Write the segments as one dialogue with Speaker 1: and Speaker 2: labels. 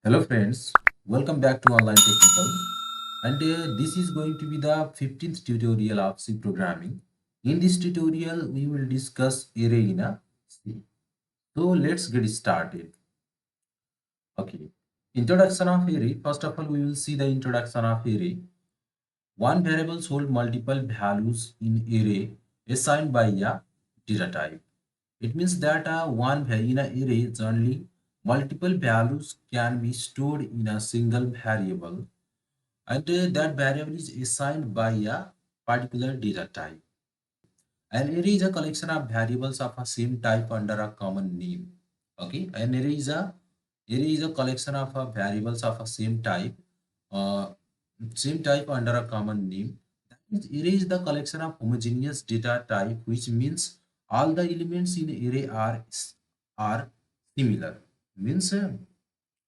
Speaker 1: Hello friends, welcome back to Online Technical, and this is going to be the 15th tutorial of C programming. In this tutorial we will discuss array in a C. So let's get started. Okay. Introduction of array. First of all we will see the introduction of array. One variable holds multiple values in array assigned by a data type. It means that in an array generally multiple values can be stored in a single variable, and that variable is assigned by a particular data type. An array is a collection of variables of a same type under a common name. Okay, an array is a collection of variables of a uh, same type under a common name. That is, array is the collection of homogeneous data type, which means all the elements in array are similar. Means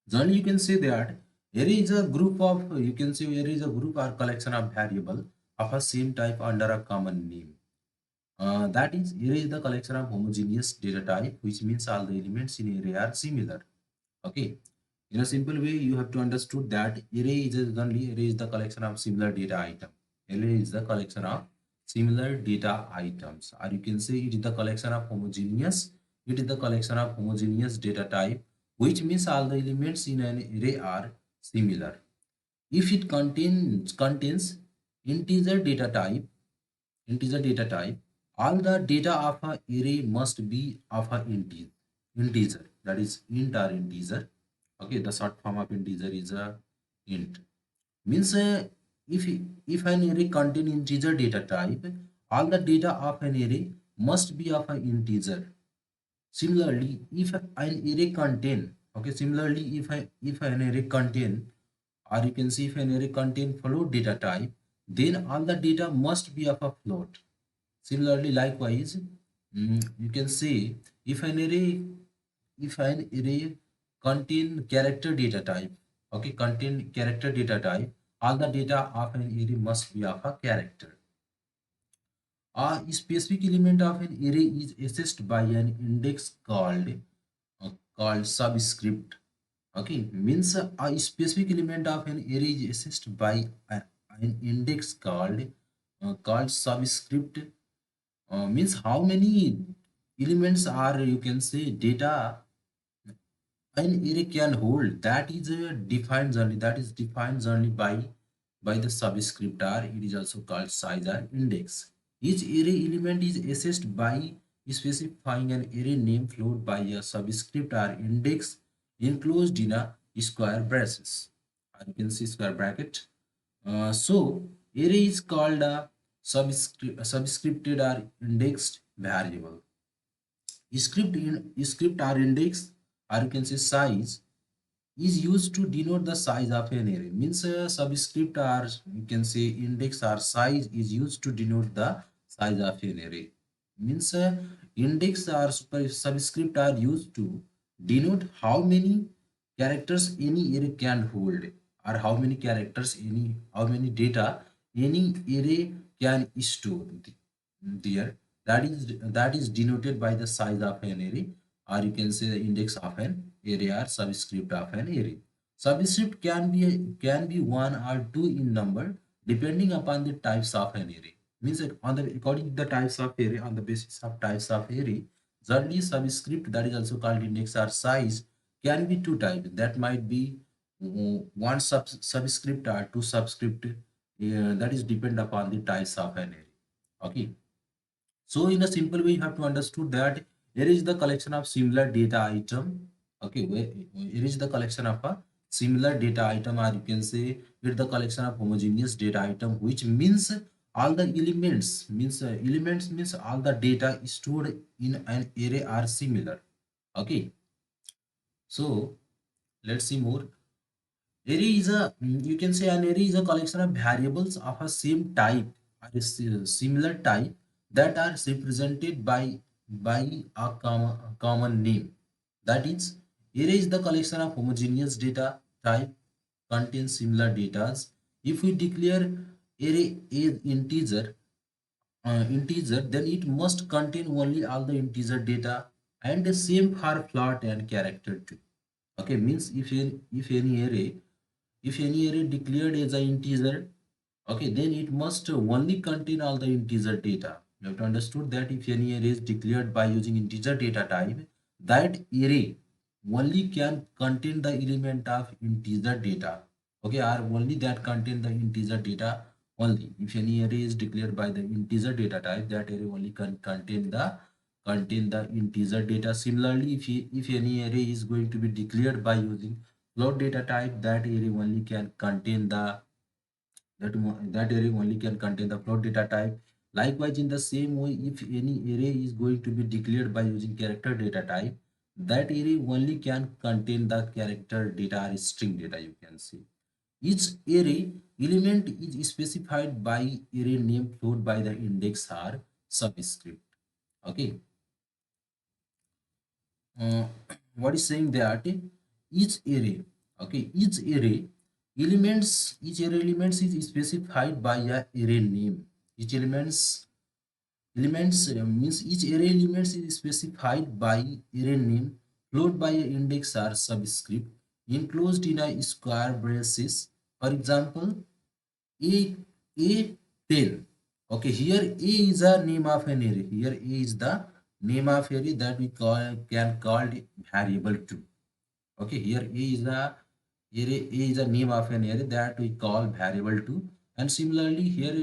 Speaker 1: generally, you can say that array is a group of, you can say array is a group or collection of variable of a same type under a common name. That is, array is the collection of homogeneous data type, which means all the elements in array are similar. Okay. In a simple way, you have to understood that array is the collection of similar data item. Array is the collection of similar data items, or you can say it is the collection of homogeneous. It is the collection of homogeneous data type, which means all the elements in an array are similar. If it contains integer data type, integer data type, all the data of a array must be of a integer. That is int or integer. Okay, the short form of integer is a int. Means if if an array contain integer data type, all the data of an array must be of an integer. Similarly, if an array contain, okay, similarly if an array contain, or you can see if an array contain float data type, then all the data must be of a float. Similarly, likewise, you can say if an array contain character data type, okay, contain character data type, all the data of an array must be of a character. A specific element of an array is accessed by an index called subscript. Okay, means a specific element of an array is accessed by an index called subscript. Means how many elements are, you can say, data an array can hold, that is defined only by the subscript, or it is also called size or index. Each array element is accessed by specifying an array name followed by a subscript or index enclosed in a square braces, or you can see square bracket. So array is called a subscripted or indexed variable. Script or index, or you can say size, is used to denote the size of an array. Means subscript, or you can say index or size, is used to denote the size of an array. Means index or subscript are used to denote how many characters any array can hold, or how many data any array can store there. That is denoted by the size of an array, or you can say the index of an array or subscript of an array. Subscript can be one or two in number depending upon the types of an array. Means that according to the types of array, on the basis of types of array, generally subscript, that is also called index or size, can be two types. That might be one subscript or two subscript. That is depend upon the types of an array. Okay. So in a simple way, you have to understood that here is the collection of similar data item. Okay, here is the collection of a similar data item, or you can say it's the collection of homogeneous data item, which means all the elements means all the data stored in an array are similar. Okay, so let's see more. Array is a, you can say an array is a collection of variables of a same type or a similar type that are represented by a common name. That is, array is the collection of homogeneous data type contains similar data. If we declare array is integer, then it must contain only all the integer data, and the same for float and character too. Okay, means if any array declared as an integer, okay, then it must only contain all the integer data. You have to understood that if any array is declared by using integer data type, that array only can contain the element of integer data. Okay, or only that contain the integer data only. If any array is declared by the integer data type, that array only can contain the integer data. Similarly, if any array is going to be declared by using float data type, that array only can contain the that array only can contain the float data type. Likewise, in the same way, if any array is going to be declared by using character data type, that array only can contain the character data or string data, you can see. Each array element is specified by array name float by the index or subscript. Okay. uh, what is saying that each array, okay, each array elements is specified by a array name. Each elements means each array elements is specified by array name followed by a index or subscript enclosed in a square braces. For example, a 10. Okay, here a is a name of an array. Here a is the name of array that we can call variable to. Okay, here a is a name of an array that we call variable to. And similarly, here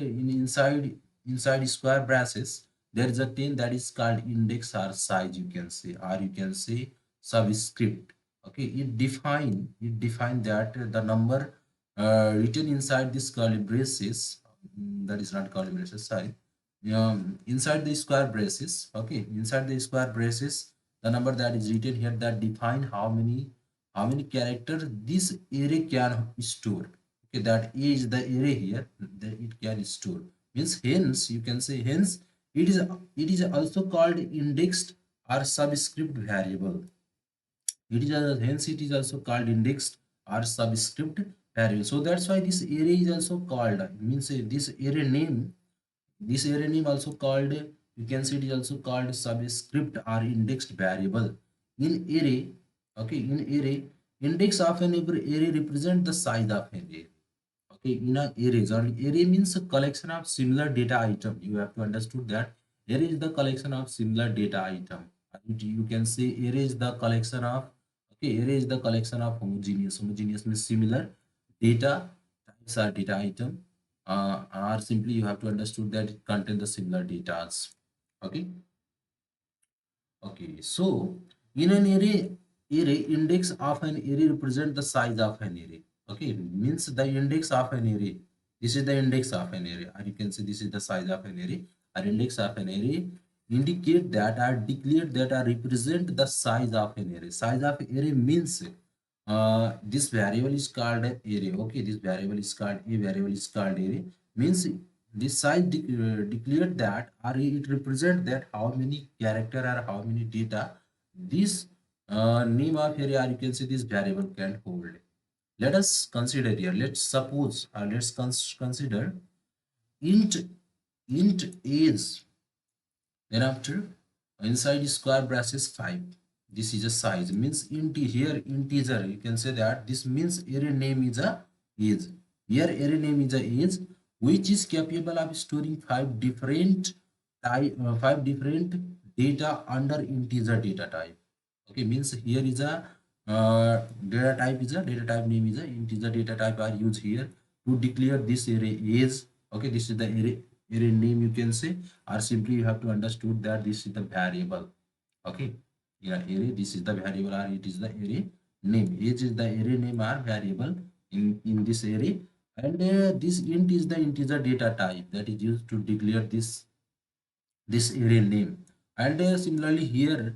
Speaker 1: inside square braces, there is a 10 that is called index or size, you can say, or you can say subscript. Okay, it define that the number written inside this curly braces, that is not curly braces, sorry, inside the square braces. Okay, inside the square braces, the number that is written here that define how many characters this array can store. Okay, that is the array here that it can store. Means hence you can say hence it is also called indexed or subscript variable. Hence it is also called indexed or subscript variable. So that's why this array is also called, means this array name also called, you can see it is also called subscript or indexed variable. In array, okay, in array, index of an array represent the size of an array. Okay, in a arrays, or array means a collection of similar data item. You have to understood that array is the collection of similar data item. You can say array is the collection of, okay, array is the collection of homogeneous means similar data types or data item, or simply you have to understood that it contain the similar data. Okay. Okay, so in an array index of an array represent the size of an array. Okay, means the index of an array. This is the index of an array, or you can say this is the size of an array. Or index of an array indicate that or declare that or represent the size of an array. Size of array means this variable is called array. Okay, this variable is called a variable is called array. Means this size declared that or it represents that how many character or how many data this name of area, or you can say this variable can hold. Let us consider here. Let's suppose or let's consider int int is, then after inside square braces 5. This is a size means here integer, you can say that this means array name is a is. Here array name is a is, which is capable of storing five different data under integer data type. Okay, means here is a data type name is a integer data type are used here to declare this array is. Okay, this is the array name, you can say, or simply you have to understood that this is the variable. Okay, yeah, array, this is the variable or it is the array name. Age is the array name or variable in this array, and this int is the integer data type that is used to declare this array name. And similarly here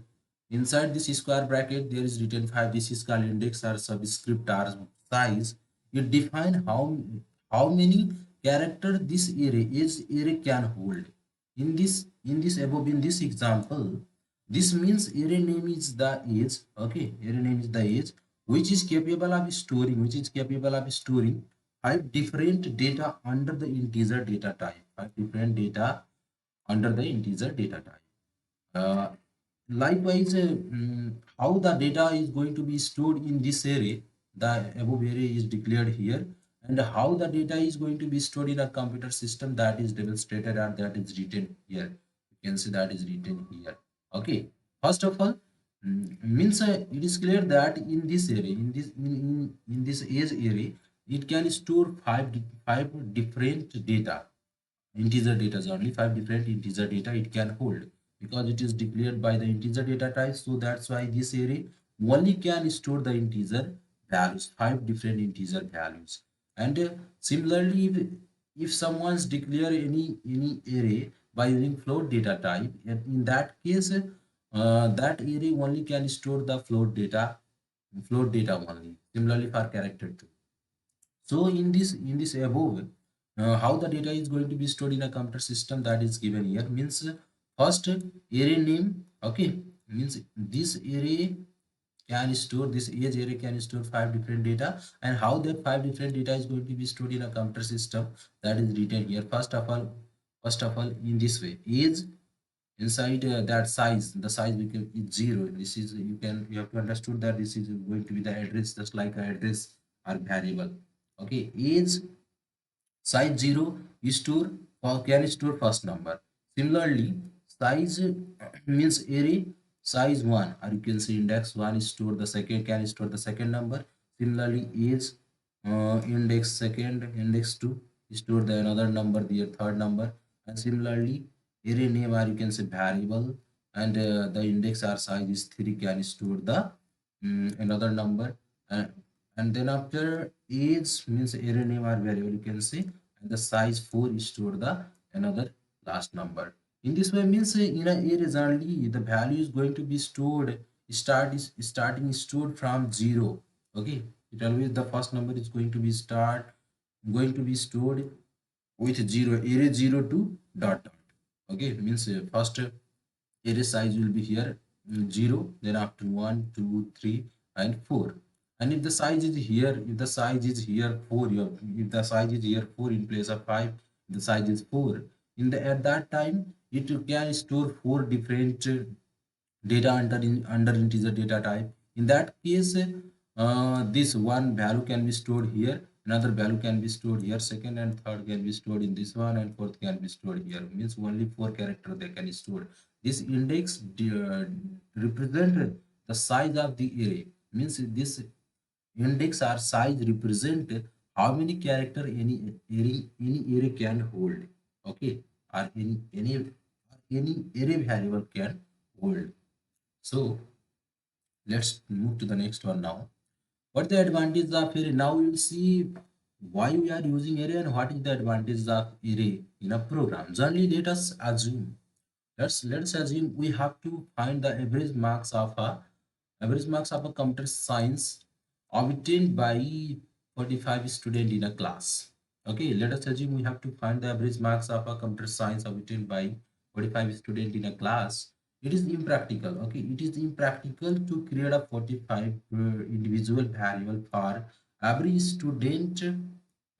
Speaker 1: inside this square bracket there is written 5. This is called index or subscript or size. It define how many character this array can hold. In this above, in this example, this means array name is the age. Okay, array name is the age, which is capable of storing five different data under the integer data type. Five different data under the integer data type. Likewise, how the data is going to be stored in this array, the above array is declared here, and how the data is going to be stored in a computer system, that is demonstrated and that is written here. You can see that is written here. Okay. First of all, means it is clear that in this array, in this age array, it can store five different data, integer data. Only five different integer data it can hold, because it is declared by the integer data type. So that's why this array only can store the integer values, five different integer values. And similarly, if someone's declare any array by using float data type, and in that case that array only can store the float data only. Similarly for character too. So in this above, how the data is going to be stored in a computer system, that is given here. Means first array name. Okay, means this age array can store five different data, and how that five different data is going to be stored in a computer system, that is written here. First of all, in this way, age inside that size, the size become is zero. This is, you have to understood that this is going to be the address, just like a address or variable. Okay, age size 0 is store or can store first number. Similarly, size means array size 1, or you can say index 1 is store the second, can store the second number. Similarly, age index second, index 2 store the another number, the third number. And similarly, array name, or you can say variable, and the index or size is 3, can store the another number. uh, and then after age means array name or variable, you can say, and the size 4 is stored the another last number. In this way, means in a array only the value is going to be stored, starting stored from 0. Okay, it always the first number is going to be stored with 0, array 0 to dot dot. Okay, means first array size will be here 0, then after 1 2 3 and 4. And if the size is here, if the size is here 4, if the size is here 4 in place of 5, the size is 4. At that time it can store four different data under integer data type. In that case, this one value can be stored here, another value can be stored here, second and third can be stored in this one, and fourth can be stored here. Means only four character they can store. This index represent the size of the array. Means this index or size represent how many character any array can hold. Okay, or any array variable can hold. So let's move to the next one now. What the advantage of array? Now we will see why we are using array and what is the advantage of array in a program. Generally, let's assume we have to find the average marks of a computer science obtained by 45 student in a class. Okay, let us assume we have to find the average marks of a computer science obtained by 45 student in a class. It is impractical. Okay, it is impractical to create a 45 individual variable for every student,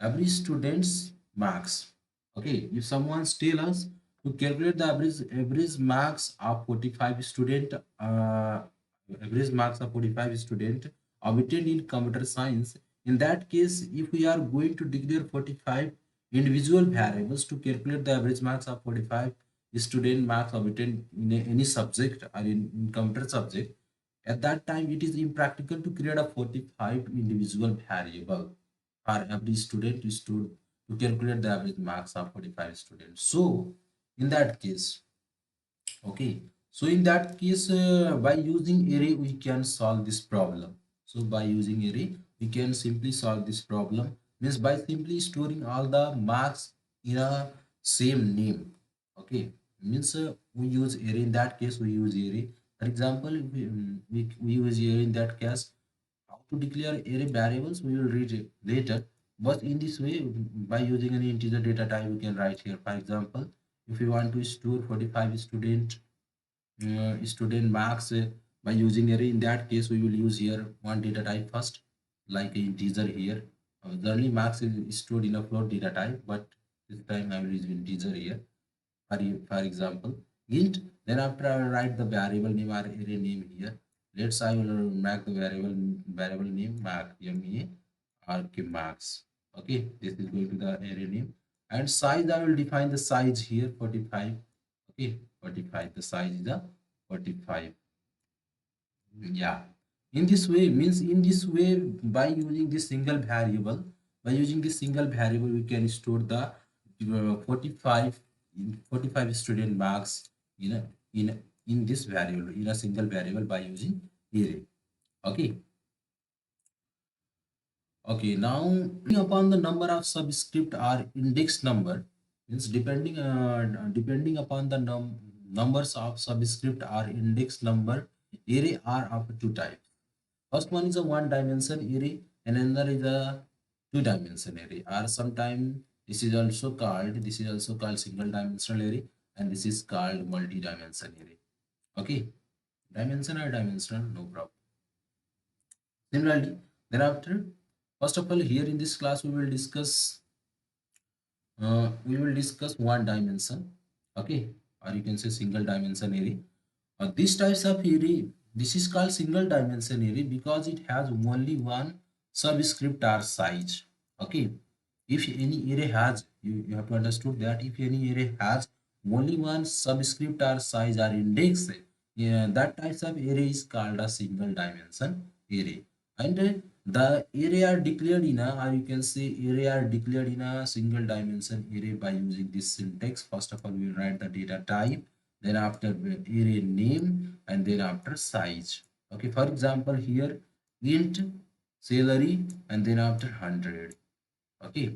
Speaker 1: every student's marks. Okay, if someone tell us to calculate the average marks of 45 student, average marks of 45 student obtained in computer science, in that case, if we are going to declare 45 individual variables to calculate the average marks of 45 student marks obtained in any subject or in computer subject, at that time it is impractical to create a 45 individual variable for every student to calculate the average marks of 45 students. So in that case, okay, so in that case, by using array we can solve this problem. So by using array we can simply solve this problem, means by simply storing all the marks in a same name. Okay, means we use array. In that case we use array. For example, we use array in that case. How to declare array variables we will read it later, but in this way, by using any integer data type, we can write here. For example, if we want to store 45 student marks by using array, in that case we will use here one data type first, like an integer here. Generally marks is stored in a float data type, but this time I will use integer here. For example, int. Then after I will write the variable name or array name here. Let's I will make the variable name mark marks. Okay, this is going to the array name. And size I will define the size here 45. Okay, 45. The size is the 45. Yeah. In this way, by using this single variable, we can store the 45 student marks in a in this variable, in a single variable, by using array. Okay. Okay, now upon the number of subscript or index number, means depending upon the numbers of subscript or index number, array are of two types. First one is a one dimension array, and another is a two dimension array. Or sometime this is also called single dimensional array, and this is called multi dimension array. Okay, dimension or dimensional, no problem. Similarly, thereafter, first of all, here in this class we will discuss one dimension. Okay, or you can say single dimension array. These types of array, this is called single dimension array because it has only one subscript or size. Okay, if any array has, you have to understood that if any array has only one subscript or size or index, yeah, that types of array is called a single dimension array. And the array are declared in a, or you can say array are declared in a single dimension array by using this syntax. First of all, we will write the data type, then after array name, and then after size. Okay, for example, here int salary, and then after 100. Okay,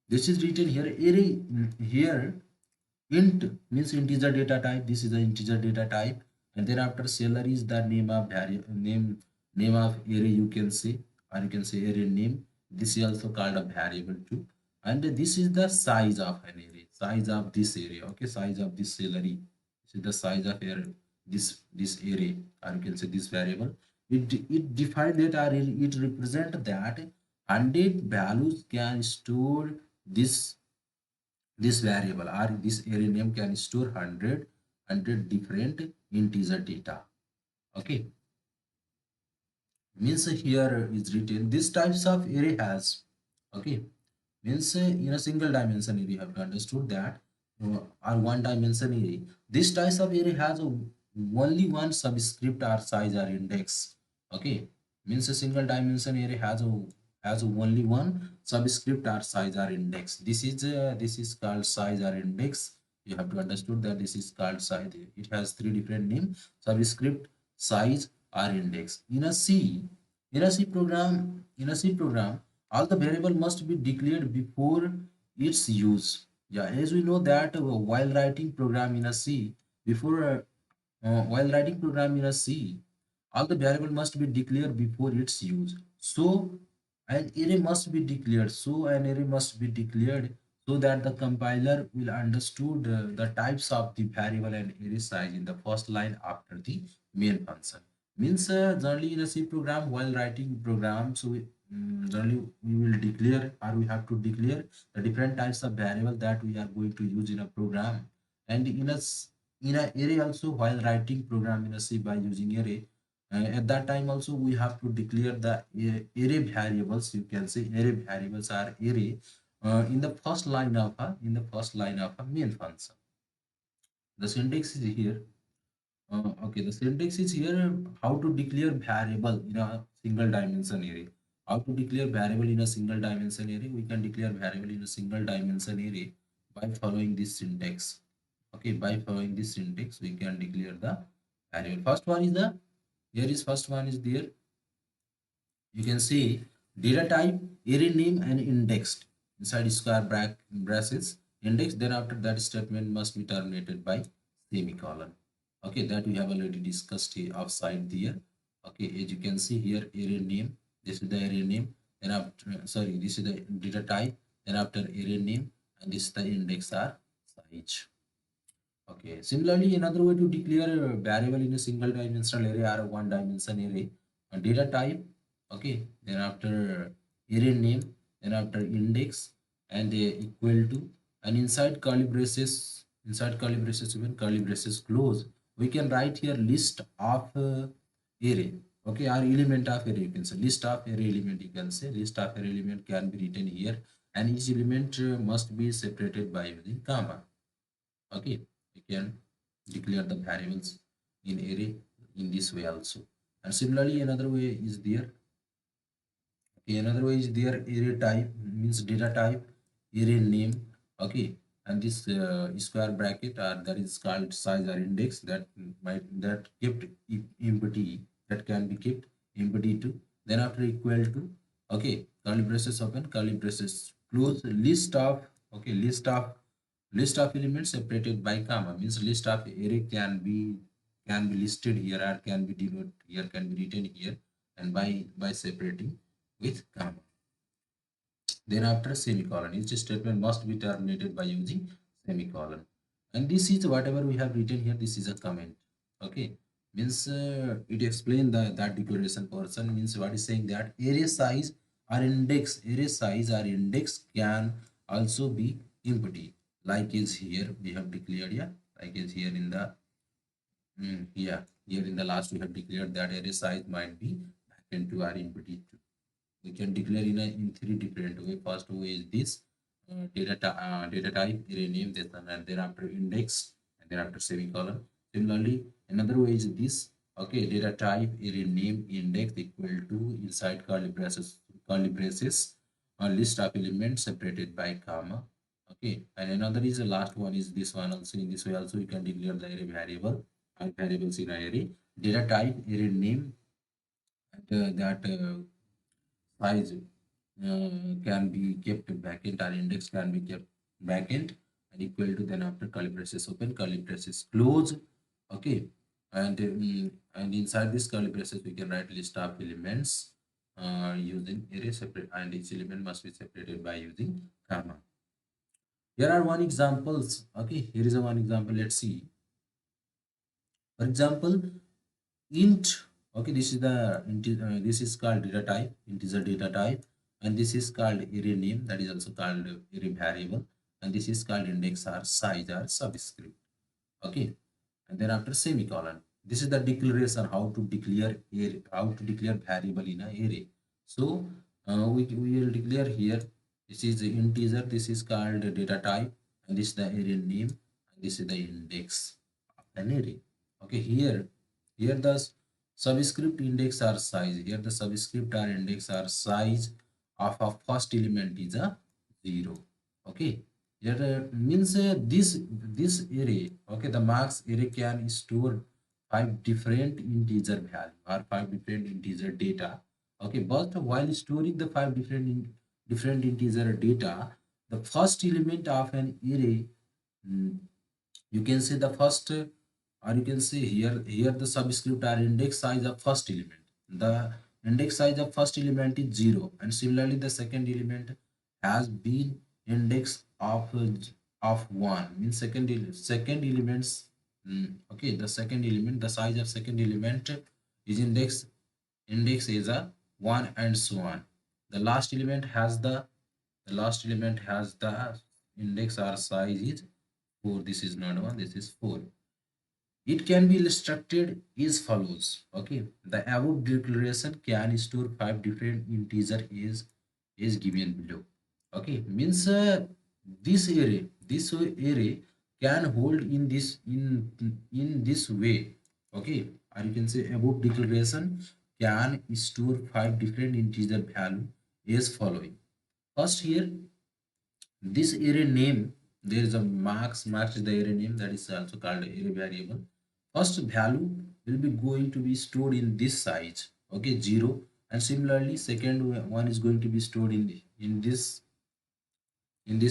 Speaker 1: this is written here array. Here int means integer data type. This is the integer data type, and then after salary is the name of name of array, you can say, or you can say array name. This is also called a variable too. And this is the size of an array, size of this array. Okay, size of this salary. This is the size of array, this array, or you can say this variable. It defines that, or it represents that 100 values can store this variable, or this array name can store 100 different integer data. Okay, means here is written this types of array has. Okay, means in a single dimension array, you have to understood that, or one dimension array, this types of array has only one subscript or size or index. Okay, means a single dimension array has only one subscript or size or index. This is called size or index. You have to understood that this is called size. It has three different names: subscript, size, or index. In a C program, all the variable must be declared before its use. Yeah, as we know that while writing program in a C, before while writing program in a C, all the variable must be declared before its use. So an array must be declared. So that the compiler will understood the types of the variable and array size in the first line after the main function. Means generally in a C program, while writing program, so generally we will declare, or we have to declare the different types of variable that we are going to use in a program. And in a array also, while writing program in a C by using array, at that time also we have to declare the array variables. You can say array variables are array in the first line of a main function. The syntax is here. Okay, the syntax is here. How to declare variable in a single dimension array. How to declare variable in a single dimension array? We can declare variable in a single dimension array by following this syntax. Okay, by following this syntax, we can declare the variable. First one is the here is first one is there. You can see data type, array name, and indexed inside square brackets. Index. Then after that statement must be terminated by semicolon. Okay, that we have already discussed here outside there. Okay, as you can see here, array name. This is the array name. Then after, sorry, this is the data type. Then after array name, and this is the index or size. Okay. Similarly, another way to declare a variable in a single dimensional array or a one dimension array, a data type. Okay. Then after array name, then after index, and equal to, and inside curly braces. inside curly braces open, curly braces close, we can write here list of array. Okay, or element of array, you can say list of array element, you can say list of array element can be written here, and each element must be separated by using comma. Okay, we can declare the variables in array in this way also. And similarly another way is there. Okay, another way is there array type means data type, array name. Okay, and this square bracket or that is called size or index that might that kept empty, that can be kept empty too. Then after equal to, okay, curly braces open, curly braces close, list of, okay, list of elements separated by comma means list of array can be listed here or can be denoted here, can be written here, and by separating with comma. Then after semicolon, each statement must be terminated by using semicolon. And this is whatever we have written here. This is a comment. Okay, means it explain that declaration person means what is saying that array size or index can also be empty. Like is here we have declared, yeah. Like is here in the yeah, here in the last we have declared that array size might be backend to or empty. We can declare in three different way. First way is this data type, array name, this one, and thereafter index, and thereafter semicolon. Similarly, another way is this. Okay, data type, array name, index equal to inside curly braces, a list of elements separated by comma. Okay, and another is the last one is this one also. In this way also you can declare the array variable and variables in array. Data type, array name, and that size can be kept backend, or index can be kept backend, and equal to, then after curly braces open, curly braces close. Okay, and inside this curly braces we can write list of elements using array separate, and each element must be separated by using comma. Here are one examples. Okay, here is a one example. Let's see. For example, int. Okay, this is this is called data type, integer data type, and this is called array name, that is also called array variable, and this is called index or size or subscript. Okay, and then after semicolon, this is the declaration how to declare variable in a array. So we will declare here, this is the integer, this is called data type, and this is the array name, and this is the index of an array. Okay, here the subscript index or size, here the subscript or index or size of a first element is a 0. Okay, here means this array, okay, the marks array can store five different integer value or five different integer data. Okay, but while storing the five different integer data, the first element of an array, mm, you can say the first or you can say here the subscript or index size of first element, the index size of first element is 0, and similarly the second element has been index of 1 means second elements, okay, the second element, the size of second element is index is a 1, and so on. The last element has the index or size is 4. This is not 1, this is 4. It can be illustrated as follows. Okay, the above declaration can store five different integer is given below. Okay, means this array can hold in this way. Okay, or you can say above declaration can store five different integer value as following. First here, this array name, there is a marks is the array name, that is also called array variable. First value will be going to be stored in this size, okay, 0, and similarly second one is going to be stored in this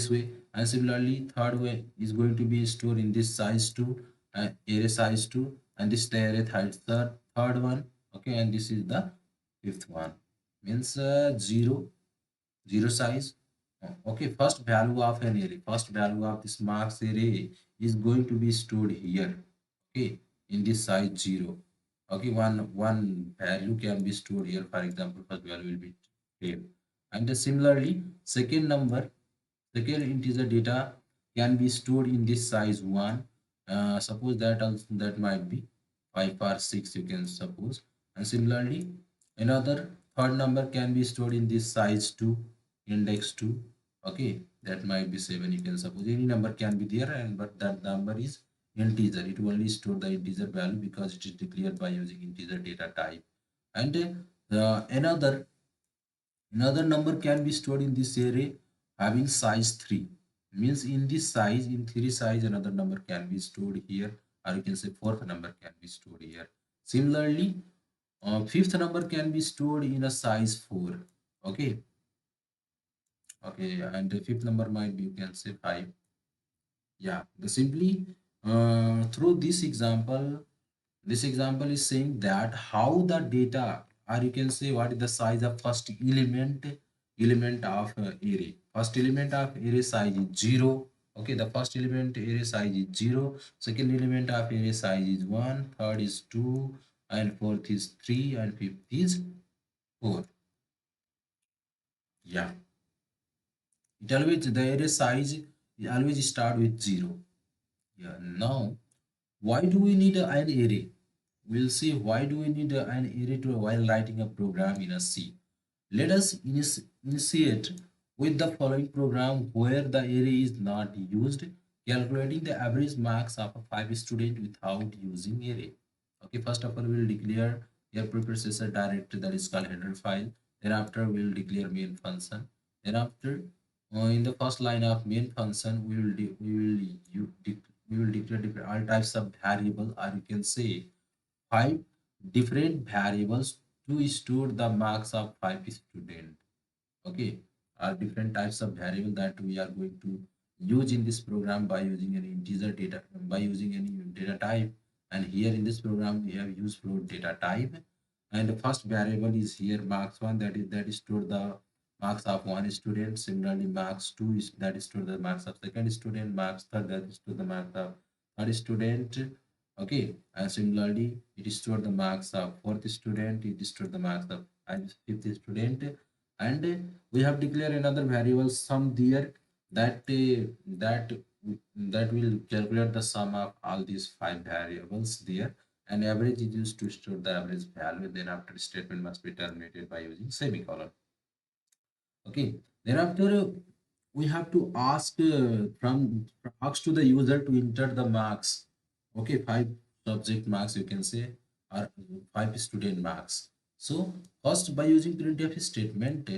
Speaker 1: way, and similarly third way is going to be stored in this size 2, array size 2, and this is the array third one. Okay, and this is the fifth one, means 0 0 size. Okay, first value of an array, first value of this marks array is going to be stored here. Okay, in this size 0. Okay, one value can be stored here. For example, first value will be 10, and similarly second integer data can be stored in this size 1. Suppose that also that might be 5 or 6, you can suppose. And similarly, another third number can be stored in this size 2, index 2. Okay, that might be 7, you can suppose. Any number can be there, and but that number is integer. It will only store the integer value because it is declared by using integer data type. And another number can be stored in this array having size 3. Means in this size, in 3 size, another number can be stored here, or you can say fourth number can be stored here. Similarly, fifth number can be stored in a size 4. Okay, okay, and the fifth number might be, you can say 5. Yeah, the simply through this example is saying that how the data, or you can say what is the size of first element of array. First element of array size is 0. Okay, the first element array size is 0. Second element of array size is 1. Third is 2, and fourth is 3, and fifth is 4. Yeah, it always the array size always start with 0. Yeah, now why do we need an array? We'll see why do we need an array to while writing a program in a C. Let us initiate with the following program where the array is not used, calculating the average marks of a 5 student without using array. Okay, first of all, we will declare your preprocessor directory, that is called header file. Thereafter, we will declare main function. Thereafter, in the first line of main function, we will declare all types of variable, or you can say 5 different variables to store the marks of 5 students. Okay, are different types of variable that we are going to use in this program by using an integer data, by using any data type. And here in this program we have used float data type, and the first variable is here marks 1, that is store the marks of one student. Similarly, marks 2 is that is store the marks of second student. Marks third, that is store the marks of third student. Okay, and similarly it is store the marks of fourth student. It is store the marks of fifth student. And we have declared another variable sum there, that that will calculate the sum of all these 5 variables there, and average is used to store the average value. Then after statement must be terminated by using semicolon. Okay, thereafter we have to ask from ask to the user to enter the marks. Okay, 5 subject marks, you can say, or 5 student marks. So first, by using printf statement,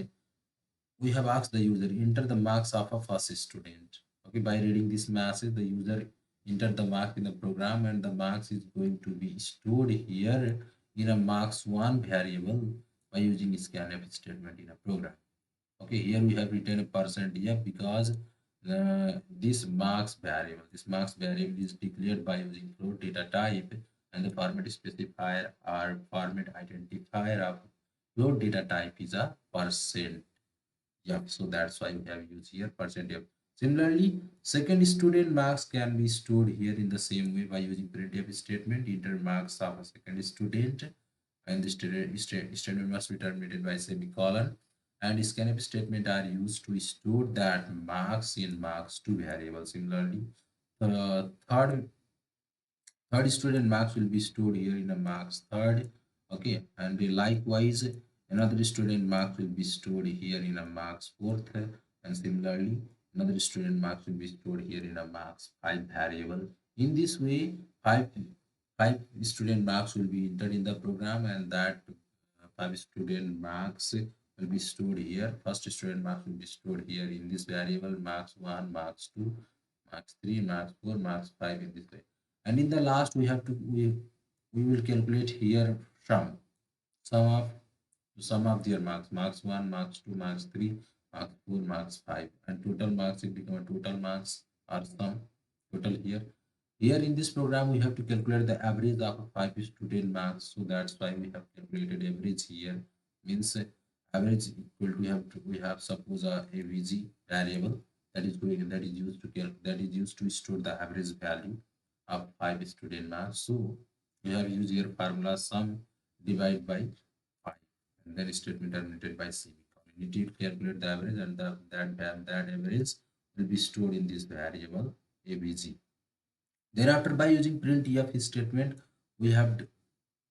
Speaker 1: we have asked the user enter the marks of a first student. Okay, by reading this message, the user entered the mark in the program, and the marks is going to be stored here in a marks 1 variable by using scanf statement in a program. Okay, here we have written a percent f because this marks variable is declared by using float data type, and the format specifier or format identifier of float data type is a percent. Yeah, so that's why we have used here percent f. Similarly, second student marks can be stored here in the same way by using printf statement. Enter marks of a second student, and the statement must be terminated by semicolon. And scanf statement are used to store that marks in marks to variable. Similarly, third student marks will be stored here in a marks third. Okay, and likewise another student marks will be stored here in a marks fourth, and similarly another student marks will be stored here in a marks 5 variable. In this way, five student marks will be entered in the program, and that 5 student marks will be stored here. First student marks will be stored here in this variable marks 1, marks 2, marks 3, marks 4, marks 5, in this way. And in the last we have to we will calculate here sum of sum of their marks 1, marks 2, marks 3, marks 4, marks 5, and total marks will become a total marks or sum total here. Here in this program we have to calculate the average of 5 student marks, so that's why we have calculated average here. Means average equal to we have suppose a avg variable that is used to store the average value of 5 student marks. So we have used here formula sum divided by 5, and then statement terminated by semicolon. It will calculate the average, and that average will be stored in this variable abg. Thereafter, by using printf statement, we have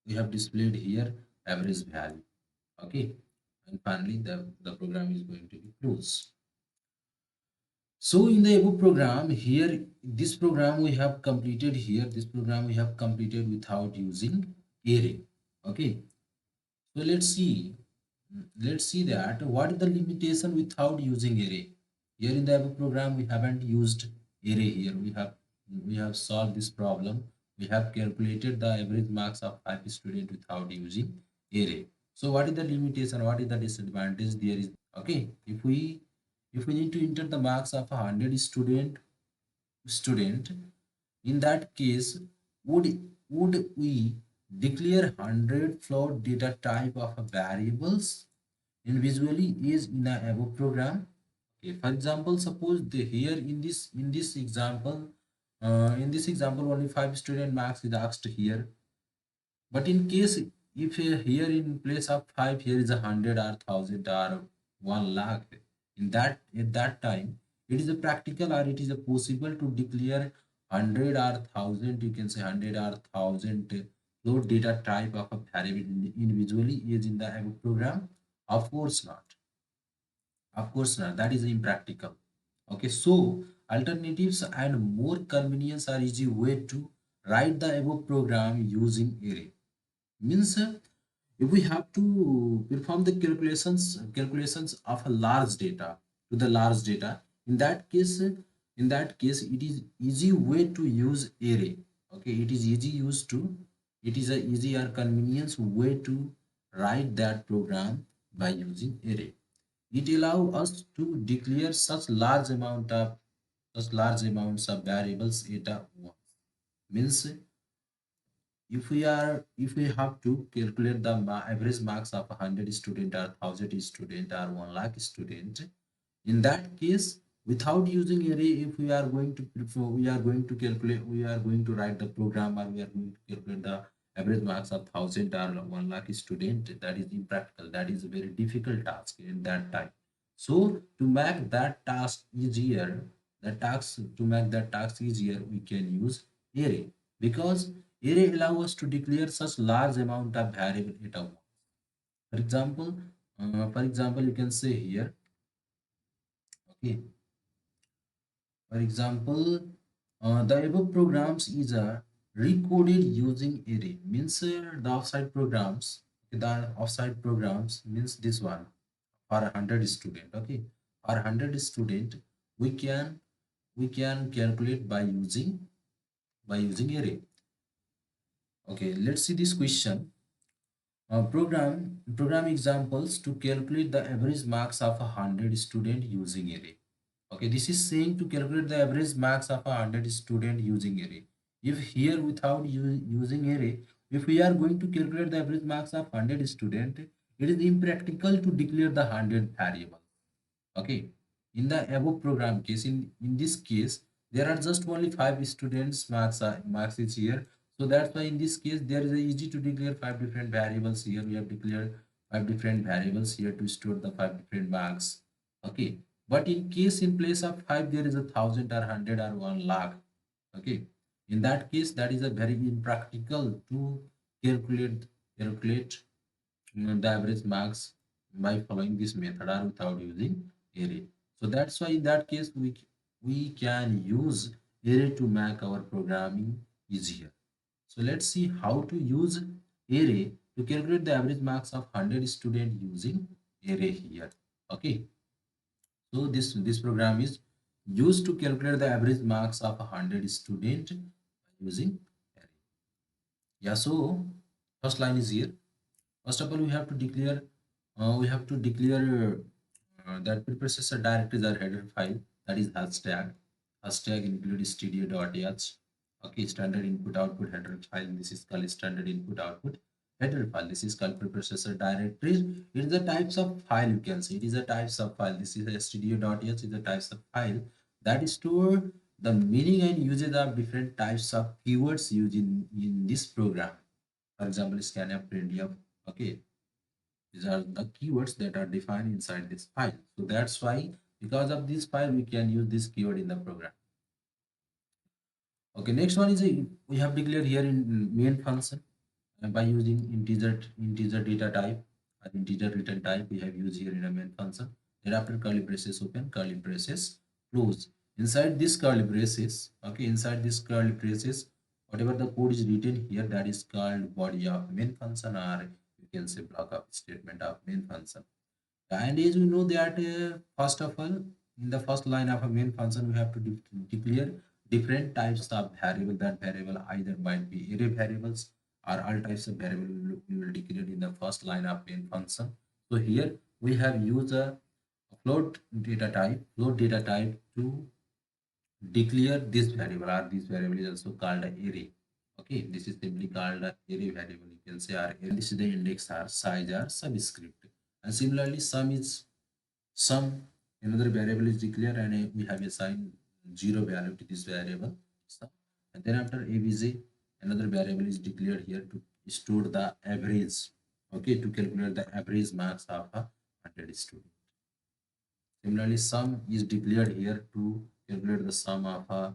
Speaker 1: we have displayed here average value. Okay, and finally the program is going to be closed. So in the above program here, this program we have completed here. This program we have completed without using array. Okay, so let's see that what is the limitation without using array. Here in the above program we haven't used array here. We have solved this problem. We have calculated the average marks of 5 students without using array. So what is the limitation? What is the disadvantage? There is, okay, if we need to enter the marks of 100 student, in that case, would would we declare 100 float data type of a variables individually is in a above program? Okay, for example, suppose here in this example only 5 student marks is asked here. But in case if here in place of 5 here is 100 or 1000 or 1 lakh, in that at that time it is a practical or it is a possible to declare 100 or 1000, you can say 100 or 1000 float data type of a variable individually is in the above program? Of course not. Of course not. That is impractical. Okay, so alternatives and more convenience are easy way to write the above program using array. Means if we have to perform the calculations of a large data to the large data, in that case it is easy way to use array. Okay, it is a easy or convenience way to write that program by using array. It allows us to declare such large amounts of variables at once. Means if we have to calculate the average marks of 100 student or 1000 student or 1 lakh student, in that case without using array, if we are going to we are going to calculate, we are going to write the program or we are going to calculate the average marks of 1000 or 1 lakh student, that is impractical. That is a very difficult task in that time. So to make that task easier, to make that task easier, we can use array, because array allow us to declare such large amount of variable at once. For example, you can say here, okay, for example, the above programs is recoded using array. Means the offside programs means this one for 100 student. Okay, for 100 student, we can calculate by using array. Okay, let's see this question. Program examples to calculate the average marks of 100 student using array. Okay, this is saying to calculate the average marks of 100 student using array. If here without using array, if we are going to calculate the average marks of 100 student, it is impractical to declare the 100 variable. Okay, in the above program case, in this case there are just only 5 students marks is here. So that's why in this case there is a easy to declare 5 different variables here. We have declared 5 different variables here to store the 5 different marks. Okay, but in case in place of 5 there is 1000 or 100 or 1 lakh. Okay, in that case that is a very impractical to calculate the average marks by following this method or without using array. So that's why in that case we can use array to make our programming easier. So let's see how to use array to calculate the average marks of 100 student using array here. Okay, so this program is used to calculate the average marks of 100 student using array. Yeah, so first line is here. First of all, we have to declare that preprocessor directories are header file, that is hashtag. Hashtag include studio.h. Okay, standard input output header file. This is called standard input output header file. This is called preprocessor directories. It is the types of file, you can see. It is a types of file. This is a studio.h is the types of file that store the meaning and uses of different types of keywords used in this program. For example, scanf, printf. Okay, these are the keywords that are defined inside this file. So that's why Because of this file, we can use this keyword in the program. Okay, next one is we have declared here in main function by using integer data type or integer return type. We have used here in a main function. Then after curly braces open, curly braces close. Inside this curly braces, okay, inside this curly braces, whatever the code is written here, that is called body of main function, or you can say block of statement of main function. And as we know that first of all, in the first line of a main function, we have to declare different types of variable. That variable either might be array variables or all types of variable we will declare in the first line of main function. So here we have used a float data type to declare this variable, or this variable is also called an array. Okay, this is simply called an array variable. You can say our array. This is the index or size or subscript. And similarly, sum, another variable is declared, and we have assigned zero value to this variable sum. And then after abj, another variable is declared here to store the average, okay, to calculate the average marks of a 100 student. Similarly, sum is declared here to calculate the sum of a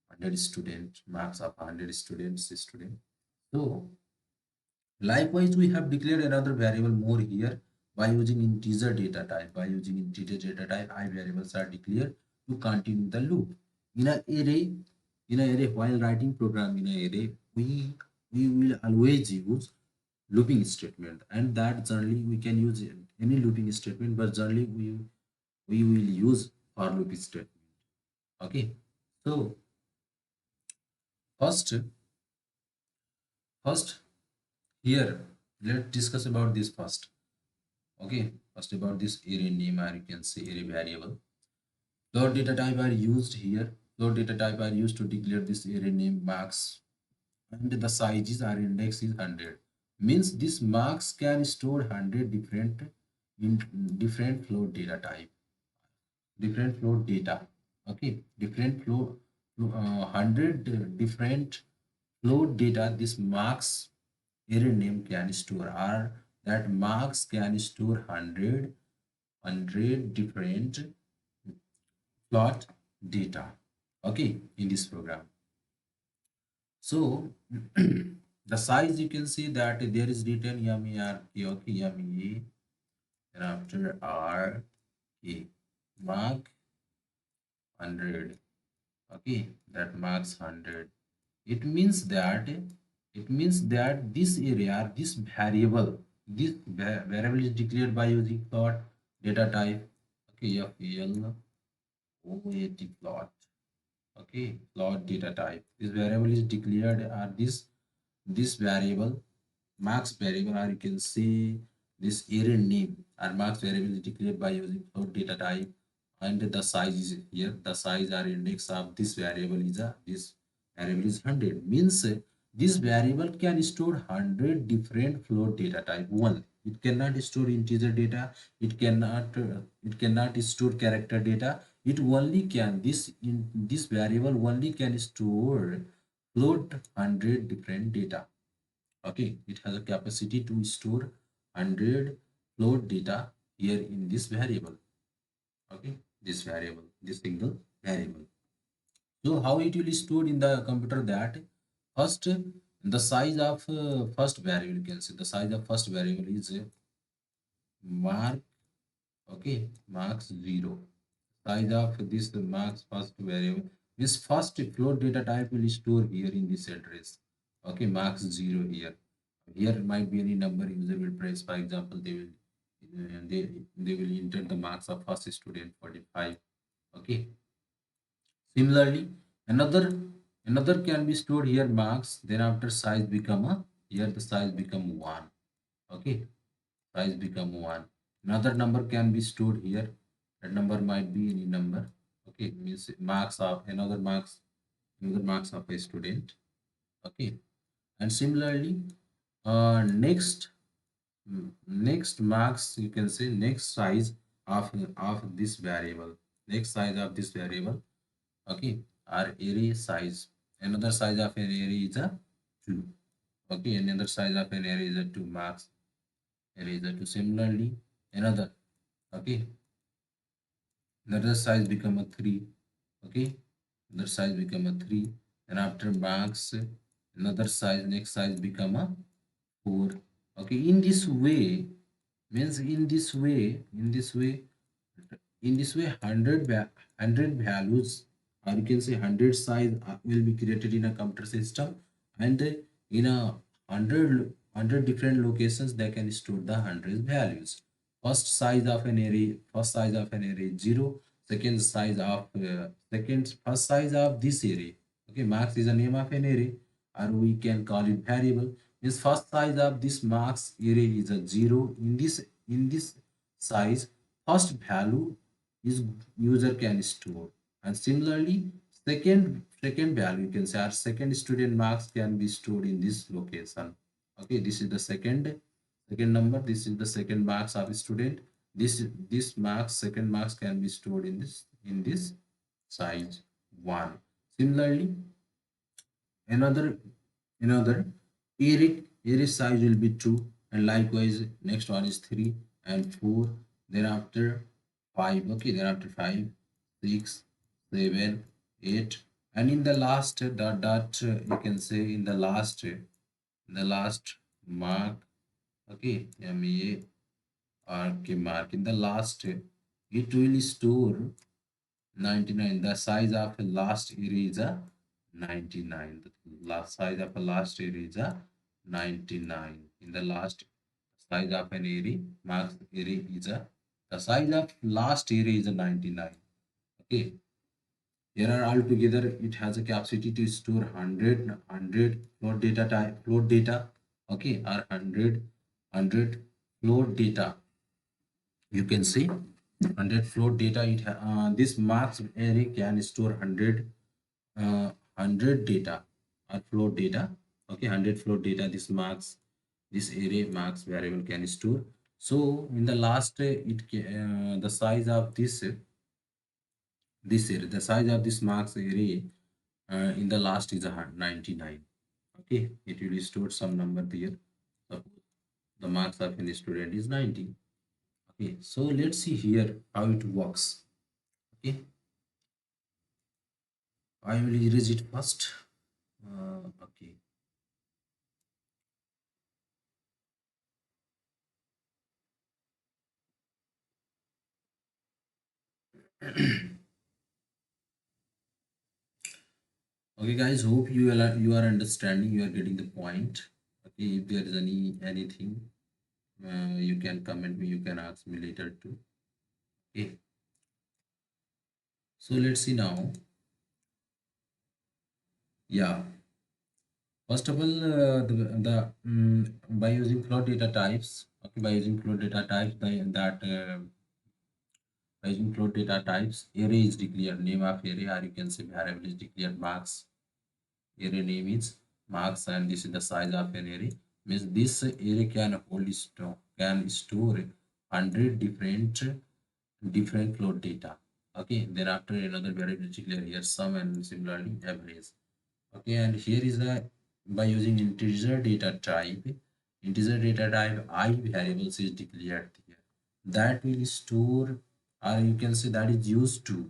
Speaker 1: 100 student, marks of 100 student. So likewise, we have declared another variable more here by using integer data type. By using integer data type, I variables are declared to continue the loop. In an array, while writing program in an array, we will always use looping statement, and that generally we can use any looping statement, but generally we will use for loop statement. Okay, so first first here let's discuss about this first. Okay, first about this array name, or you can say array variable. Float data type are used here. Float data type are used to declare this array name marks, and the sizes or index is 100. Means this marks can store 100 in different float data type, different float data. Okay, different float 100 different float data. This marks array name can store, or that marks can store 100 different plot data, okay, in this program. So the size, you can see that there is written MERK, okay, MEA, and after R K, mark 100, okay, that marks 100. It means that this area, this variable, this variable is declared by using plot data type, okay, FEL plot. Okay, plot data type. This variable is declared, or this variable marks variable, or you can say this array name or marks variable is declared by using float data type, and the size is here. The size or index of this variable is this variable is 100. Means this variable can store 100 different float data type only. It cannot store integer data. It cannot store character data. It only can this variable only can store float 100 different data. Okay, it has a capacity to store 100 float data here in this variable. Okay, this single variable. So how it will store in the computer, that first the size of first variable, you can see the size of first variable is mark, okay, marks 0. Size of this marks first variable, this first float data type will store here in this address. Okay, marks 0 here. Here might be any number user will press. For example, they will enter the marks of first student 45. Okay, similarly, another can be stored here marks, then after size become a, here the size become 1. Okay, size become 1. Another number can be stored here. That number might be any number. Okay, means marks of another marks of a student. Okay, and similarly, next marks, you can say next size of this variable, next size of this variable, okay, our array size. Another size of an array is a 2. Okay, another size of an array is a 2 marks. Array is a 2. Similarly, another, okay, Another size become a 3. Okay, another size become a 3. And after marks, another size, next size become a 4. Okay, in this way, means in this way 100 values, or you can say 100 size will be created in a computer system, and in a 100 different locations they can store the 100 values. First size of an array is 0. First size of this array, okay, marks is a name of an array, or we can call it variable. Means first size of this marks array is a 0. In this size, first value is user can store, and similarly second value, you can say, our second student marks can be stored in this location. Okay, this is the second number, this is the second marks of a student. This marks, second marks, can be stored in this size 1. Similarly, another array size will be 2, and likewise next one is 3 and 4. Thereafter 5. Okay, thereafter 5, 6, 7, 8, and in the last dot, you can say, in the last mark. Okay, mark, in the last, it will store 99. The size of a last array is a 99. The last size of a last array is a 99. In the last size of an array, marks array is a, the size of last array is a 99. Okay. Here are altogether it has a capacity to store 100 float data. Okay, or 100 float data. You can see 100 float data. This marks array can store 100 data or float data. Okay, 100 float data, this array marks variable can store. So in the last, the size of this array, the size of this marks array, in the last is a 99. Okay, it will store some number there. Suppose the marks of any student is 90. Okay, so let's see here how it works. Okay, I will erase it first. Okay. Okay, guys. Hope you are understanding. You are getting the point. Okay. If there is anything, you can comment me. You can ask me later too. Okay. So let's see now. Yeah. First of all, by using float data types. Okay. By using float data types, by using float data types, array is declared. Name of array, or you can say variable is declared. Marks, array name is marks, and this is the size of an array. Means this array can store 100 different float data. Okay, then after another variable is declared here, sum, and similarly average. Okay, and here is the, by using integer data type I variables is declared here, that will store, or you can say that is used to.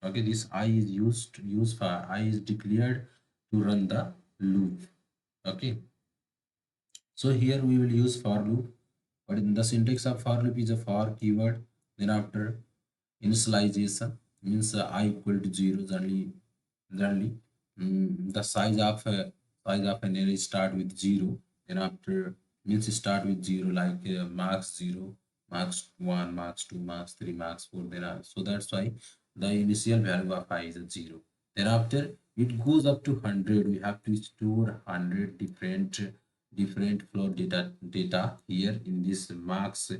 Speaker 1: Okay, this I is used for, I is declared to run the loop. Okay, so here we will use for loop, but in the syntax of for loop is a for keyword. Then after initialization, means I equal to 0, generally the size of an array start with 0. Then after, means start with 0, like marks 0, marks 1, marks 2, marks 3, marks 4. So that's why the initial value of I is a 0. Then after it goes up to 100, we have to store 100 different float data here in this marks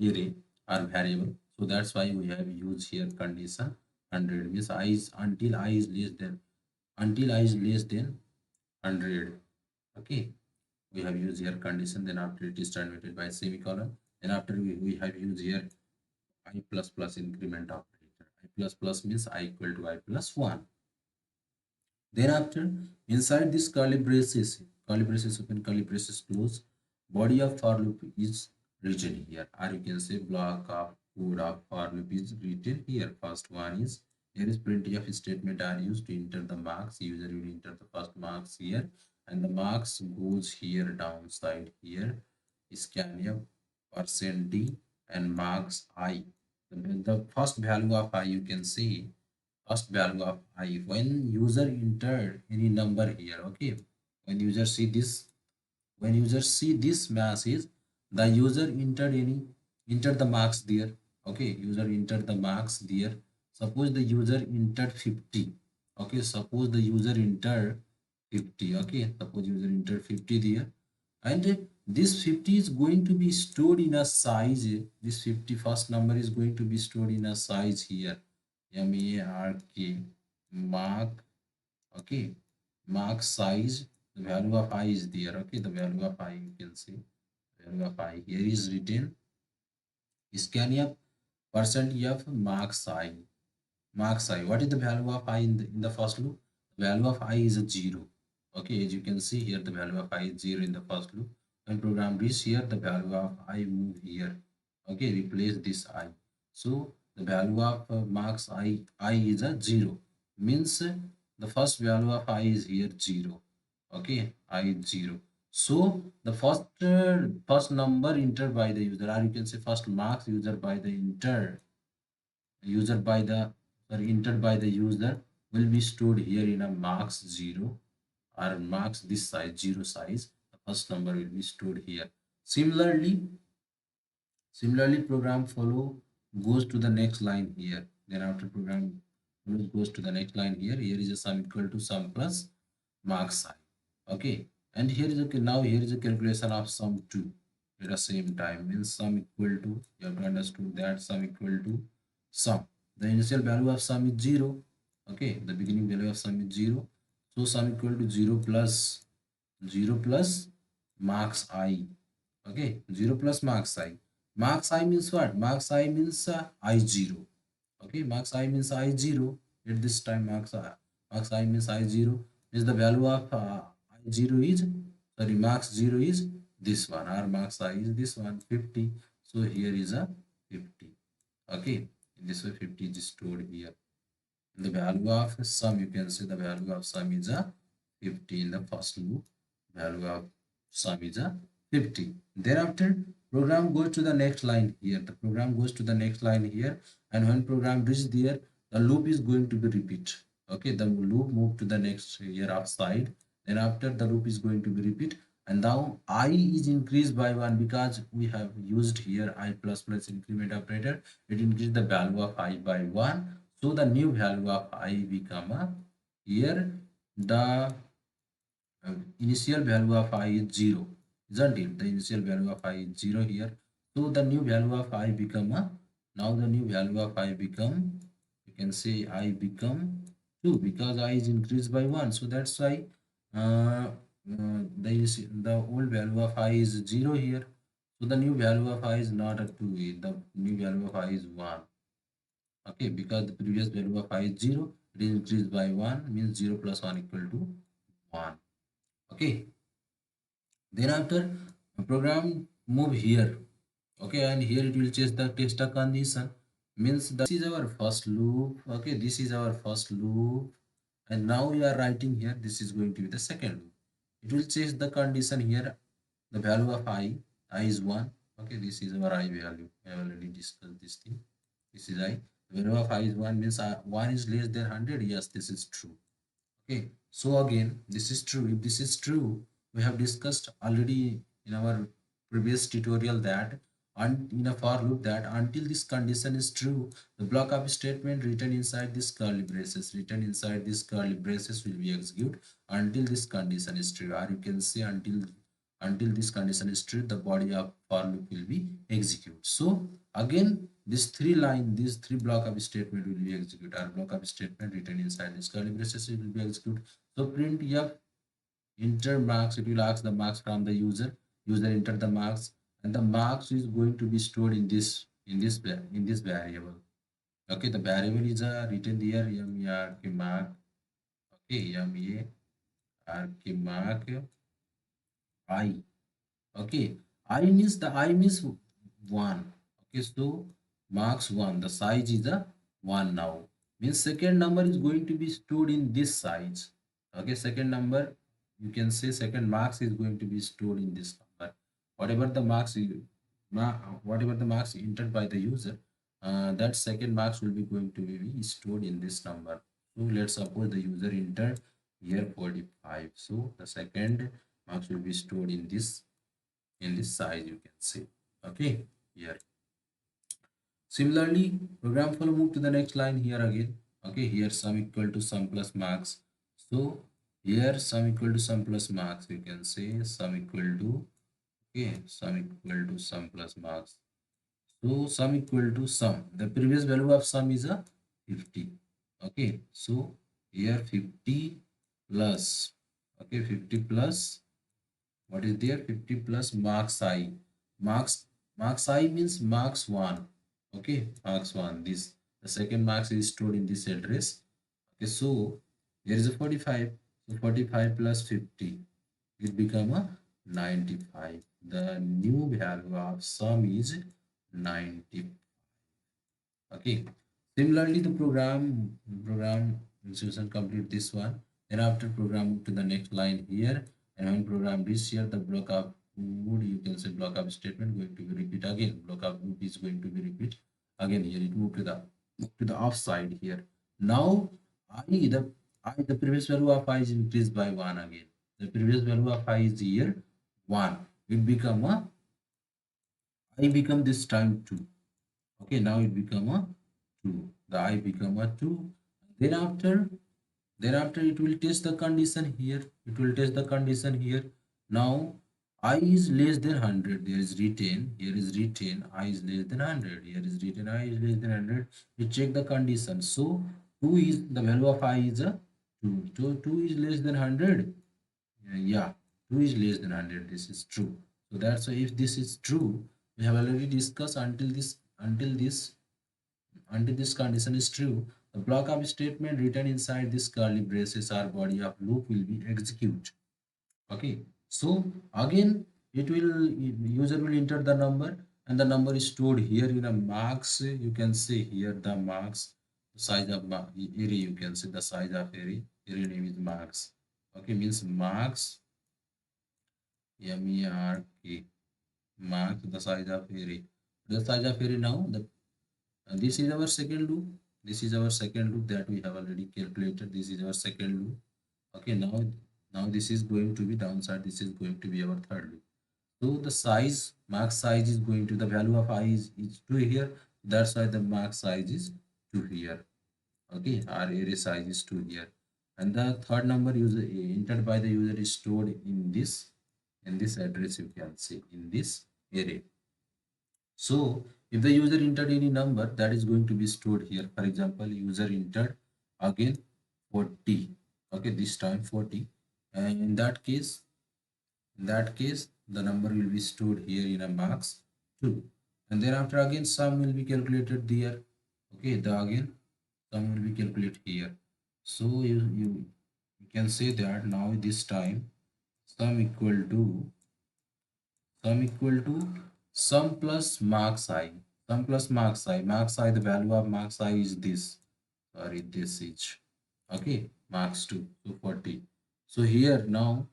Speaker 1: array or variable. So that's why we have used here condition 100. Means I is until I is less than 100. Okay, we have used here condition. Then after it is terminated by semicolon. Then after we have used here I plus plus increment operator. I plus plus means I equal to I plus 1. Thereafter, inside this curly braces open, curly braces close, body of for loop is written here, or you can say block of code of for loop is written here. First one is here is printf statement are used to enter the marks. User will enter the first marks here, and the marks goes here downside here. Scanf percent %d and marks I. The first value of I you can see first value of I when user entered any number here. Okay, when user see this when users see this message, the user entered the marks there. Okay, user entered the marks there. Suppose the user entered 50. Okay, suppose the user entered 50. Okay, suppose user entered 50 there, and this 50 is going to be stored in a size. This 50 first number is going to be stored in a size here. mark mark. Okay, mark size, the value of I is there. Okay, the value of I you can see value of I here is written scanf percent f marks I. What is the value of I in the first loop? The value of I is a 0. Okay, as you can see here, the value of I is 0 in the first loop. When program reach here, the value of I move here. Okay, replace this I. So the value of marks I is a 0. Means the first value of I is here 0. Okay, I is 0. So the first number entered by the user, or you can say first marks user by the entered by the user will be stored here in a marks 0 or marks this size 0 size. The first number will be stored here. Similarly, program follow goes to the next line here. Then after program follows goes to the next line here. Here is a sum equal to sum plus marks sign. Okay, and here is a calculation of sum 2 at the same time. Means sum equal to, you have to understand that sum equal to sum. The initial value of sum is 0. Okay, the beginning value of sum is 0. So sum equal to 0 plus marks I. Okay, 0 plus marks I. Marks I means what? Marks I means I0. Okay, marks I means I0. At this time, marks I means I0 is the value of I0 is, sorry, marks 0 is this one, or marks I is this one, 50. So here is a 50. Okay, in this way 50 is stored here. The value of sum, you can say the value of sum is a 50 in the first loop. Value of sum is a 50. Thereafter, program goes to the next line here. The program goes to the next line here, and when program reaches there, the loop is going to be repeat. Okay, the loop move to the next here upside. Then after the loop is going to be repeat, and now I is increased by 1 because we have used here I plus plus increment operator. It increased the value of I by 1. So the new value of I become a, here the initial value of I is 0, isn't it? The initial value of I is 0 here. So the new value of I become a, now the new value of I become, you can say I become 2 because I is increased by 1. So that's why the old value of I is 0 here. So the new value of I is not a 2, the new value of I is 1. Okay, because the previous value of I is 0, it is increased by 1, means 0 plus 1 equal to 1. Okay, then after program move here. Okay, and here it will change the test condition, means this is our first loop. Okay, this is our first loop, and now we are writing here this is going to be the second loop. It will change the condition here. The value of I is 1. Okay, this is our I value. I have already discussed this thing. This is I. The value of I is 1 means 1 is less than 100. Yes, this is true. Okay, so again, this is true. If this is true, we have discussed already in our previous tutorial that in a for loop that until this condition is true, the block of statement written inside this curly braces will be executed until this condition is true, or you can say until this condition is true, the body of for loop will be executed. So again, these three block of statement will be executed. Our block of statement written inside this curly braces will be executed. So print f enter marks. It will ask the marks from the user. User enter the marks, and the marks is going to be stored in this variable. Okay, the variable is written here mark. Okay, mark I. Okay, I means 1. Okay, so marks 1. The size is a 1 now. Means second number is going to be stored in this size. Okay, second number, you can say second marks is going to be stored in this number. Whatever the marks whatever the marks entered by the user, that second marks will be going to be stored in this number. So let's suppose the user entered here 45. So the second marks will be stored in this size, you can say. Okay, here. Similarly, program follow move to the next line here again. Okay, here sum equal to sum plus max. So here sum equal to sum plus max. You can say sum equal to, okay, sum equal to sum plus max. So sum equal to sum. The previous value of sum is a 50. Okay, so here 50 plus, okay, 50 plus, what is there, 50 plus marks I. Marks I means marks 1. Okay, marks 1. This, the second marks is stored in this address. Okay, so there is a 45. So 45 plus 50, it become a 95. The new value of sum is 90. Okay, similarly the program execution complete this one. Then after program move to the next line here, and when program reach here, the block of wood, you can say block of statement going to be repeat again. Block of wood is going to be repeat again here. It move to the offside here. Now the previous value of I is increased by 1 again. The previous value of I is here 1. It become a, I become this time 2. Okay, now it become a 2. The I become a 2. Thereafter it will test the condition here. It will test the condition here. Now I is less than 100. There is written, here is written I is less than 100. Here is written I is less than 100. We check the condition. So 2 is the value of I is a 2. So 2 is less than 100. Yeah, 2 is less than 100. This is true. So that's why if this is true, we have already discussed until this condition is true, the block of statement written inside this curly braces or body of loop will be executed. Okay, so again it will, user will enter the number, and the number is stored here in a marks. You can say here the marks, size of array, you can say the size of array name is marks. Okay, means marks, mark, marks, the size of array. The size of array now, the this is our second loop. This is our second loop that we have already calculated. This is our second loop. Okay, now this is going to be downside. This is going to be our third loop. So the size, mark size is going to, the value of I is 2 here. That's why the mark size is 2 here. Okay, our array size is 2 here. And the third number user entered by the user is stored in this address, you can see, in this array. So if the user entered any number, that is going to be stored here. For example, user entered again 40. Okay, this time 40. And in that case, the number will be stored here in a marks 2. And then after again sum will be calculated there. Okay, the again sum will be calculated here. So you can say that now this time sum equal to sum plus marks I. Sum plus marks I. Marks I, the value of marks I is this. Sorry, this is. Okay, marks 2. So 40. So here now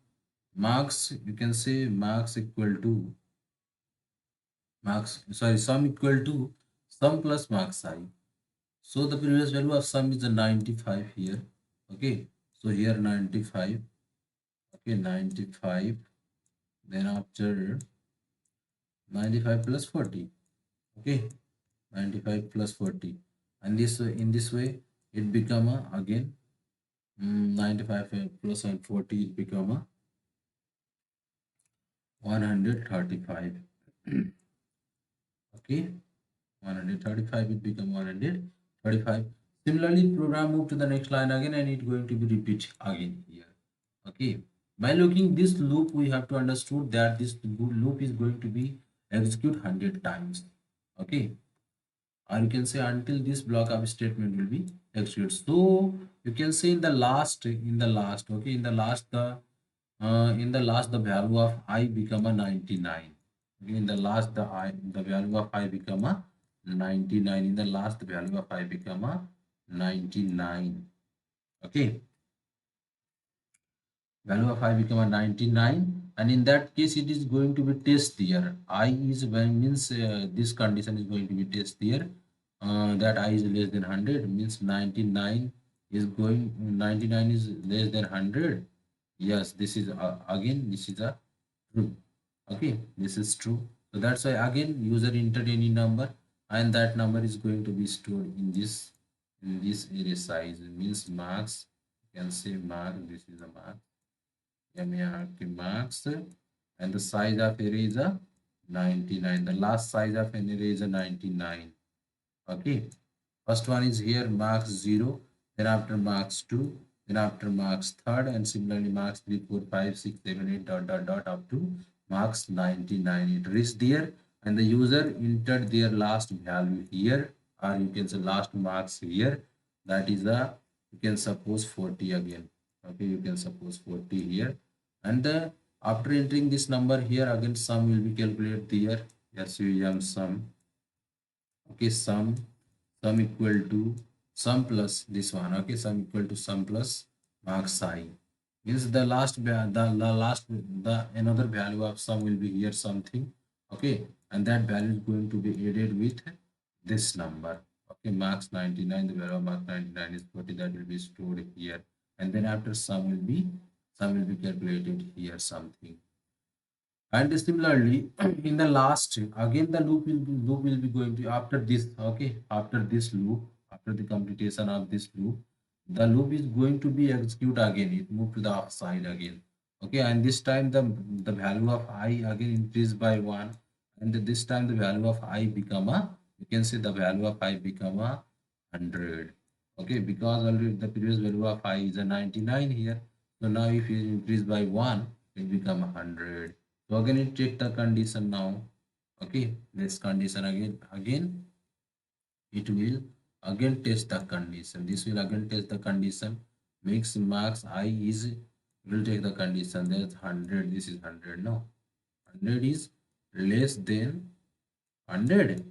Speaker 1: marks, you can say marks equal to marks, sorry, sum equal to sum plus marks I. So the previous value of sum is a 95 here. Okay, so here 95. Okay, 95. Then after 95 plus 40. Okay, 95 plus 40, and this way, in this way it become a again 95 plus and 40, it become a 135. Okay, 135, it become 135. Similarly, program move to the next line again, and it going to be repeat again here. Okay, by looking this loop, we have to understood that this loop is going to be execute 100 times. Okay, or you can say until this block of statement will be executed. So you can say in the last, okay, in the last the value of I become a 99. Okay, in the last the value of I become a 99. In the last value of I become a 99. Okay, value of I become a 99, and in that case it is going to be test here. I is when means this condition is going to be test here, that I is less than 100 means 99 is going 99 is less than 100. Yes, this is again this is a true. Okay, this is true. So that's why again user entered any number, and that number is going to be stored in this array size. It means marks. You can say mark. This is a mark. MARK marks, and the size of array is a 99. The last size of an array is a 99. Okay. First one is here marks 0, then after marks 2, then after marks third, and similarly marks 3, 4, 5, 6, 7, 8, dot, dot, dot, up to marks 99. It reached there, and the user entered their last value here, or you can say last marks here. That is a, you can suppose 40 again. Okay, you can suppose 40 here. And after entering this number here, again sum will be calculated there. SUM sum. Okay, sum equal to sum plus this one. Okay, sum equal to sum plus marks I means the last the another value of sum will be here something. Okay, and that value is going to be added with this number. Okay, marks 99, the value of mark 99 is 40, that will be stored here, and then after sum will be calculated here something. And similarly, in the last, again the loop will be going to after this. Okay, after this loop, after the completion of this loop, the loop is going to be execute again. It moved to the upside again. Okay, and this time the value of I again increased by 1, and this time the value of I become a, you can say the value of I become a 100. Okay, because already the previous value of I is a 99 here. So now if you increase by 1, it become a 100. So again it check the condition now. Okay, this condition again it will again test the condition. This will again test the condition. Makes marks I is, will take the condition. That's 100. This is 100. No, 100 is less than 100. It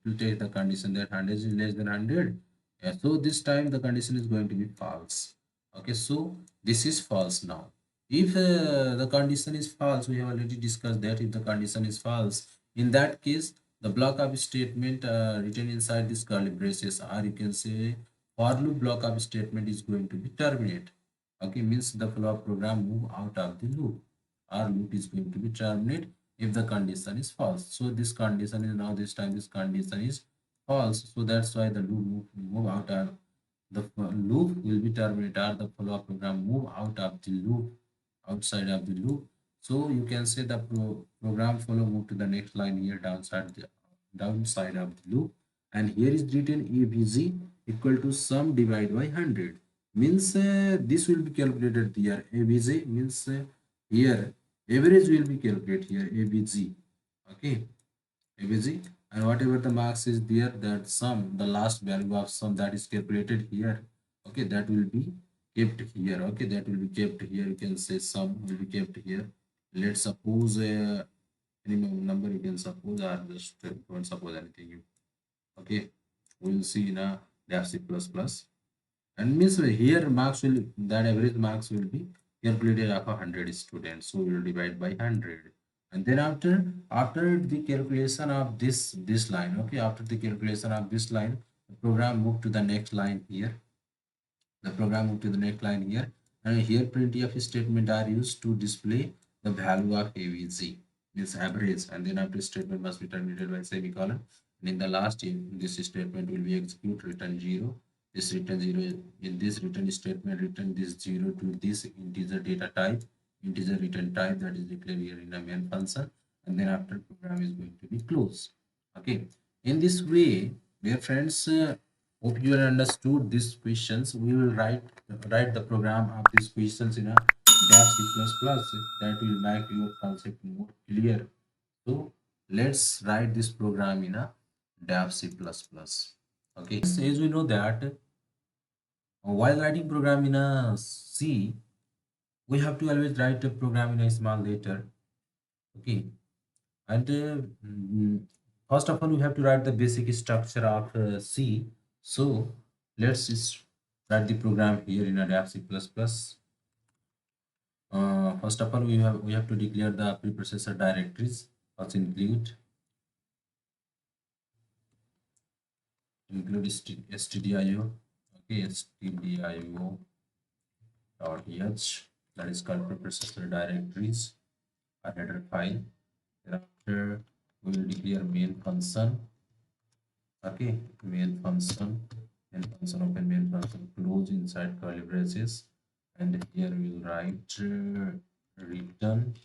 Speaker 1: will take the condition that 100 is less than 100. Yeah, so this time the condition is going to be false. Okay, so this is false now. If the condition is false, we have already discussed that if the condition is false, in that case, the block of statement written inside this curly braces, or you can say for loop block of statement, is going to be terminate. Okay, means the flow of program move out of the loop. Our loop is going to be terminate if the condition is false. So this condition is now, this time this condition is false. So that's why the loop move out of the loop will be terminated, or the follow program move out of the loop, outside of the loop. So you can say the program follow move to the next line here, downside of the loop, and here is written abc equal to sum divided by 100, means this will be calculated here. abc means here average will be calculated here, abc. Okay, abc, and whatever the marks is there, that sum, the last value of sum that is calculated here. Okay, that will be kept here. Okay, that will be kept here. You can say sum will be kept here. Let's suppose any number you can suppose, or just don't suppose anything. Okay, we will see in a dash c plus plus, and means here marks will, that average marks will be calculated of 100 students, so we will divide by 100. And then after the calculation of this line, okay, after the calculation of this line, the program move to the next line here. The program move to the next line here, and here printf statement are used to display the value of avg, means average, and then after statement must be terminated by semicolon, and in the last this statement will be execute return 0. This return 0, in this return statement return this 0 to this integer data type, integer return type, that is declared here in a main function, and then after program is going to be closed. Okay, in this way, dear friends, hope you understood these questions. We will write the program of these questions in a dash C++. That will make your concept more clear. So let's write this program in a dash C++. Okay, so as we know that while writing program in a C, we have to always write a program in a small letter. Okay, and First of all, we have to write the basic structure of C. So let's just write the program here in adapt C++. First of all, we have to declare the preprocessor directories. First include stdio. Okay, stdio dot h, that is called preprocessor directories, a header file. Thereafter, we will declare main function. Okay, main function, open main function, close inside curly braces, and here we will write return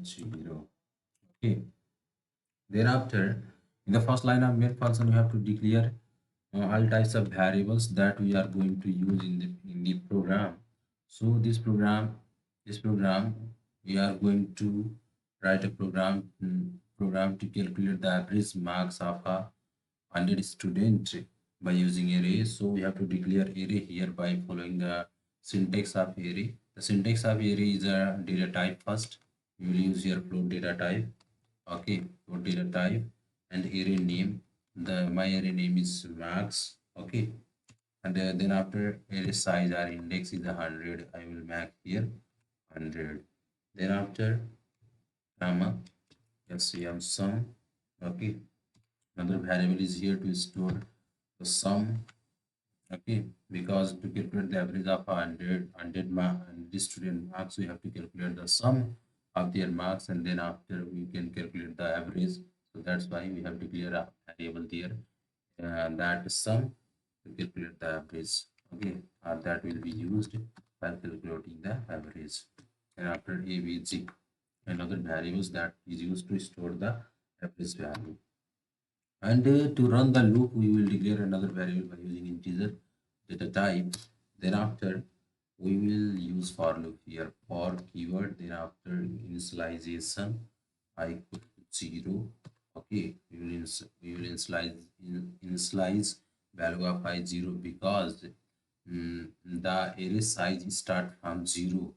Speaker 1: 0. Okay, thereafter, in the first line of main function, we have to declare all types of variables that we are going to use in the program. So this program we are going to write a program to calculate the average marks of a 100 student by using array. So we have to declare array here by following the syntax of array. The syntax of array is a data type. First we will use here float data type. Okay, float data type, and array name. My array name is max. Okay, and then after array size, our index is 100. I will mark here 100. Then after comma, LCM sum. Okay, another variable is here to store the sum. Okay, because to calculate the average of 100 student marks, we have to calculate the sum of their marks, and then after we can calculate the average. So that's why we have declared a variable there, that sum to calculate the average. Okay, that will be used while calculating the average. And after abg, another variables that is used to store the average value. And to run the loop, we will declare another variable by using integer data type. Thereafter, we will use for loop here, for keyword. Thereafter, initialization I equal to 0. Okay, we will initialize value of I 0 because the array size start from 0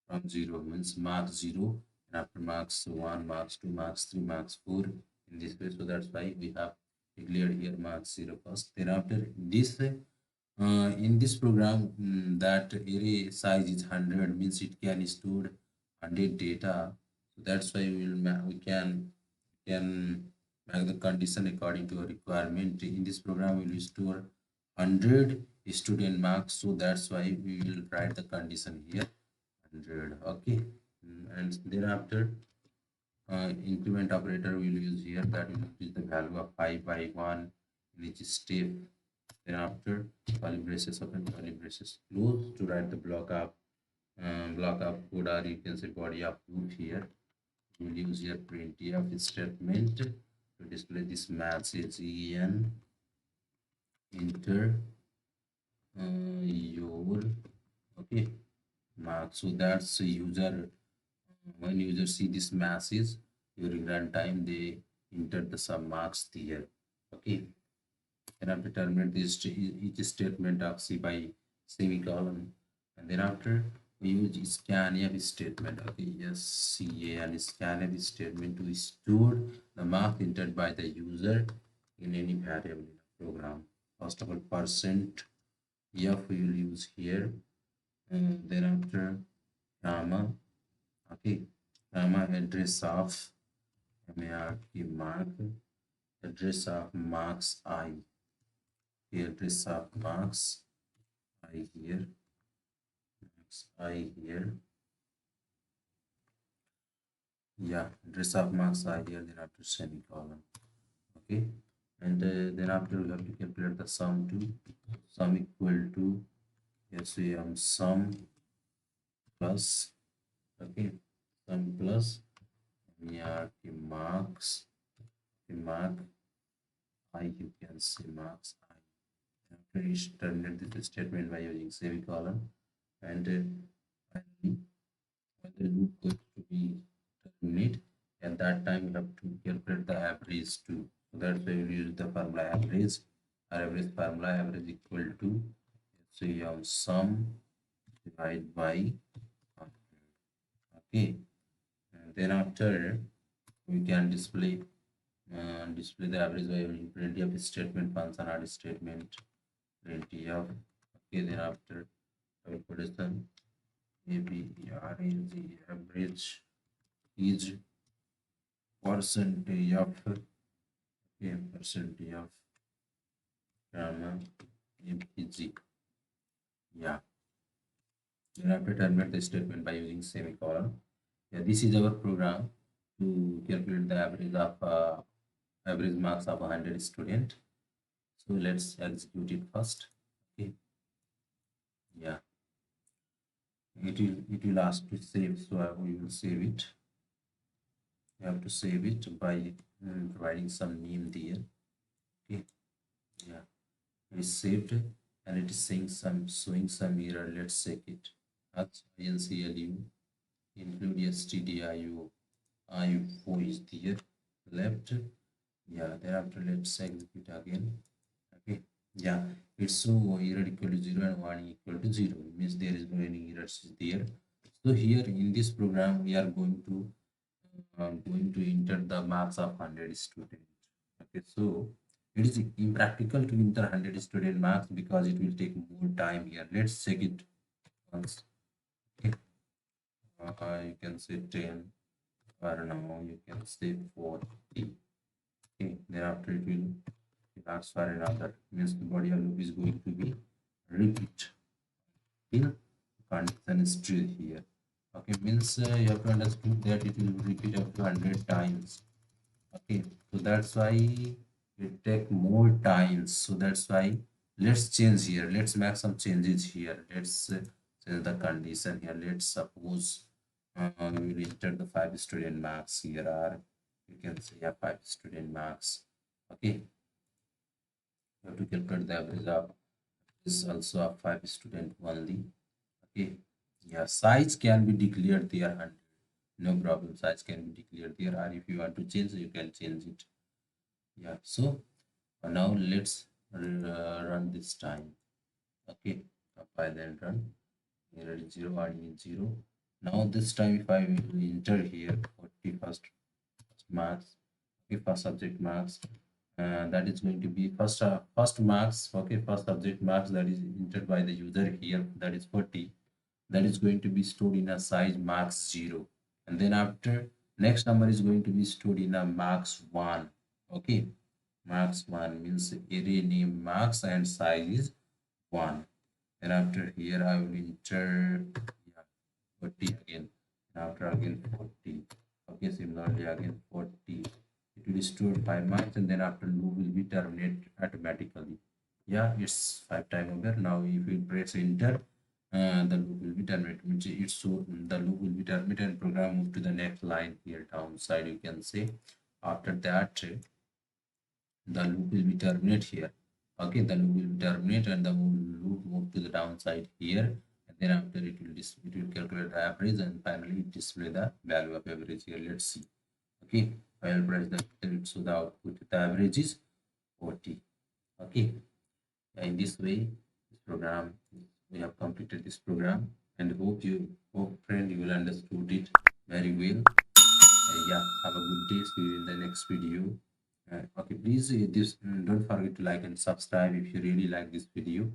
Speaker 1: means marks 0, and after marks 1, marks 2, marks 3, marks 4 in this way. So that's why we have declared here marks 0 first. Thereafter, in this program, that array size is 100 means it can store 100 data. So that's why we can make the condition according to a requirement. In this program, we will store 100 student marks. So that's why we will write the condition here 100. Okay. And thereafter, increment operator we will use here, that will increase the value of 5 by 1 in each step. Thereafter, curly braces open, curly braces close, to write the block of code, or you can say body of code here. We will use here printf statement to display this message en enter your okay mark. So that's user, when user see this message during runtime, they enter the sum marks here. Okay, and after terminate this each statement of C by semicolon, and then after we use scanf statement. Okay, yes, CA and scanf statement to store the mark entered by the user in any variable in the program. First of all, percent f we will use here, and then after comma. Okay, comma address of mark address of marks I. The address of marks I here, marks I here. Yeah, address of marks I here, then after semicolon. Okay, and then after we have to calculate the sum to sum equal to, yes, we have sum plus, okay, sum plus marks, the mark I, you can say marks I. After you terminate this statement by using semicolon, and finally, when the loop going to be terminate, at that time you have to calculate the average too. So that's why we use the formula average. Our average formula, average equal to, so you have sum divided by 100. Okay, and then after we can display Display the average by using plenty of statement function or statement plenty of. Okay, then after double quotation average average is percentage of, okay, percentage of grammar mpg. Yeah, then after terminate the statement by using semicolon. Yeah, this is our program to calculate the average of average marks of 100 student. So let's execute it first. Okay, yeah, it will ask to save, so we will save it. You have to save it by providing some name there. Okay, yeah, it is saved and it is saying showing some error. Let's check it. H inclu include stdio IO is there left. Yeah, thereafter let's execute again. Okay, yeah, it's so error equal to 0 and 1 equal to 0, means there is no any errors there. So here in this program we are going to enter the marks of 100 students. Okay, so it is impractical to enter 100 student marks because it will take more time here. Let's check it once. Okay, you can say 10, or now you can say 40. Okay, thereafter it will transfer another, means the body of loop is going to be repeat till condition is true here. Okay, means you have to understand that it will repeat up to 100 times. Okay, so that's why it take more times, so that's why let's change here, let's make some changes here. Let's change the condition here. Let's suppose we will enter the 5 student marks here, or you can say, yeah, 5 student marks. Okay, you have to calculate the average of this also of 5 student only. Okay, yeah, size can be declared there, and no problem, size can be declared there, or if you want to change you can change it. Yeah, so now let's run this time. Okay, compile and run. Here it is 0 and is 0. Now this time if I will enter here 40 first marks, okay, first subject marks, that is going to be first marks. Okay, first subject marks that is entered by the user here, that is 40, that is going to be stored in a size marks 0, and then after next number is going to be stored in a marks 1. Okay, marks 1 means array name marks and size is 1. Then after here I will enter, yeah, 40 again, and after again 40. Okay, similarly again 40. It will store 5 marks, and then after loop will be terminate automatically. Yeah, it's 5 time over. Now if we press enter, the loop will be terminated, which it's so the loop will be terminated and program move to the next line here downside, you can say. After that the loop will be terminate here. Okay, the loop will be terminate and the loop move to the downside here, and then after it will calculate the average and finally display the value of average here. Let's see. Okay, I will press the enter, so the output, the average is 40. Okay, in this way this program, we have completed this program, and hope friend you will understood it very well. Yeah, have a good day. See you in the next video. Okay, please don't forget to like and subscribe if you really like this video.